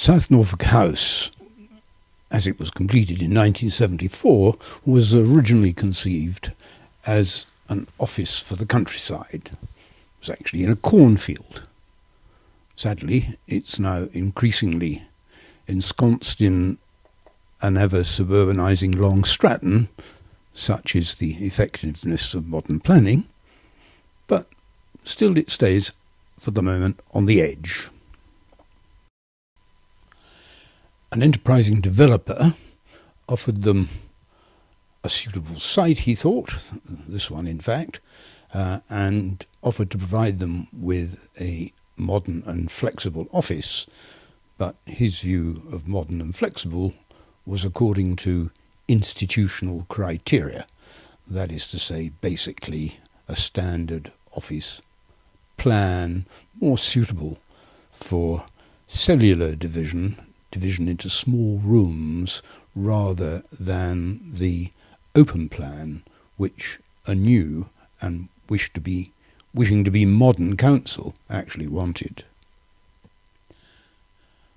South Norfolk House, as it was completed in 1974, was originally conceived as an office for the countryside. It was actually in a cornfield. Sadly, it's now increasingly ensconced in an ever-suburbanising Long Stratton, such is the effectiveness of modern planning, but still it stays, for the moment, on the edge. An enterprising developer offered them a suitable site, he thought, this one in fact, and offered to provide them with a modern and flexible office, but his view of modern and flexible was according to institutional criteria, that is to say, basically a standard office plan more suitable for cellular division into small rooms rather than the open plan which a new and wishing to be modern council actually wanted.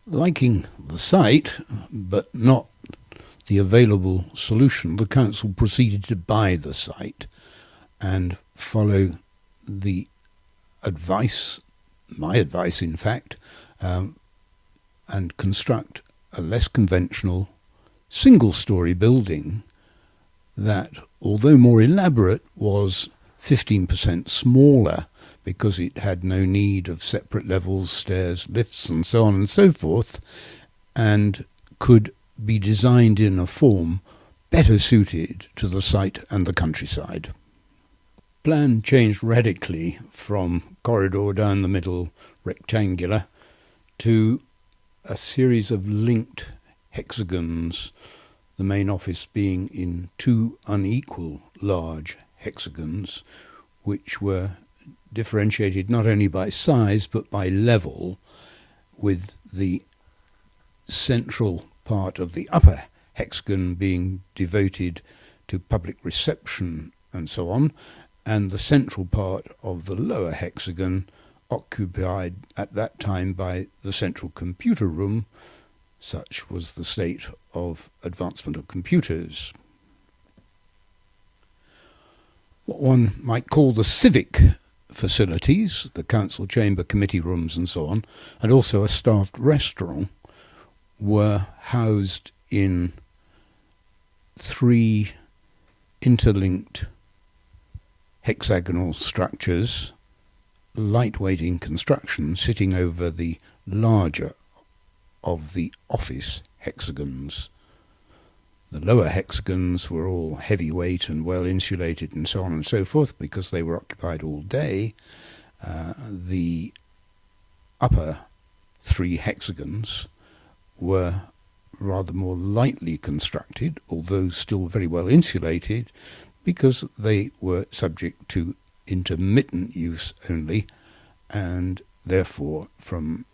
Liking the site, but not the available solution, the council proceeded to buy the site and follow the advice, my advice in fact, and construct a less conventional single-storey building that, although more elaborate, was 15% smaller because it had no need of separate levels, stairs, lifts and so on and so forth, and could be designed in a form better suited to the site and the countryside. Plan changed radically from corridor down the middle, rectangular, to a series of linked hexagons, the main office being in two unequal large hexagons, which were differentiated not only by size but by level, with the central part of the upper hexagon being devoted to public reception and so on, and the central part of the lower hexagon occupied at that time by the central computer room. Such was the state of advancement of computers. What one might call the civic facilities, the council chamber, committee rooms and so on, and also a staffed restaurant, were housed in three interlinked hexagonal structures, lightweight in construction, sitting over the larger of the office hexagons. The lower hexagons were all heavyweight and well insulated and so on and so forth because they were occupied all day. The upper three hexagons were rather more lightly constructed, although still very well insulated, because they were subject to intermittent use only, and therefore, from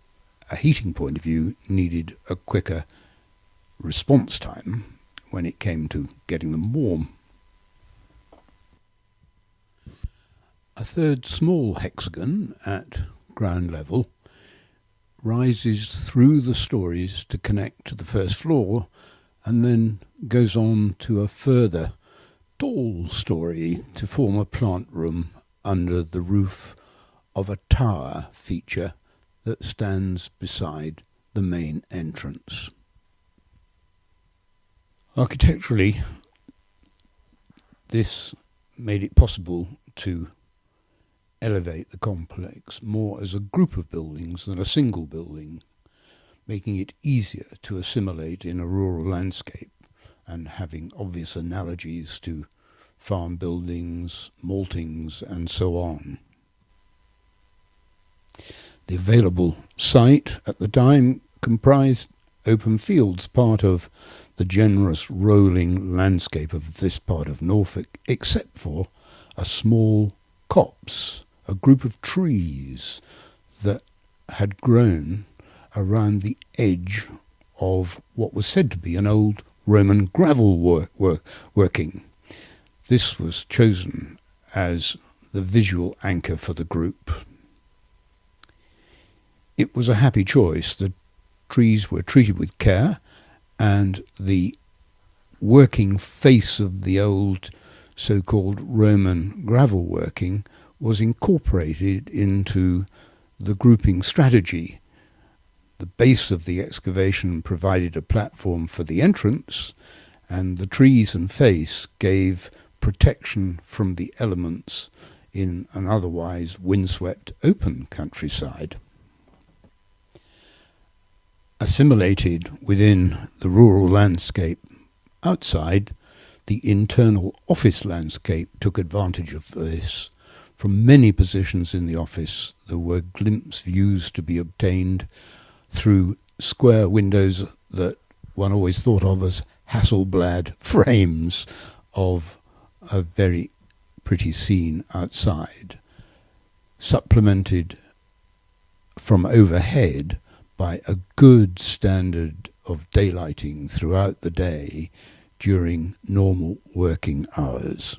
a heating point of view, needed a quicker response time when it came to getting them warm. A third small hexagon at ground level rises through the stories to connect to the first floor, and then goes on to a further tall story to form a plant room under the roof of a tower feature that stands beside the main entrance. Architecturally, this made it possible to elevate the complex more as a group of buildings than a single building, making it easier to assimilate in a rural landscape and having obvious analogies to farm buildings, maltings, and so on. The available site at the time comprised open fields, part of the generous rolling landscape of this part of Norfolk, except for a small copse, a group of trees that had grown around the edge of what was said to be an old Roman gravel working. This was chosen as the visual anchor for the group. It was a happy choice. The trees were treated with care, and the working face of the old so-called Roman gravel working was incorporated into the grouping strategy. The base of the excavation provided a platform for the entrance, and the trees and face gave protection from the elements in an otherwise windswept open countryside. Assimilated within the rural landscape outside, the internal office landscape took advantage of this. From many positions in the office, there were glimpse views to be obtained through square windows that one always thought of as Hasselblad frames of a very pretty scene outside, supplemented from overhead by a good standard of daylighting throughout the day during normal working hours.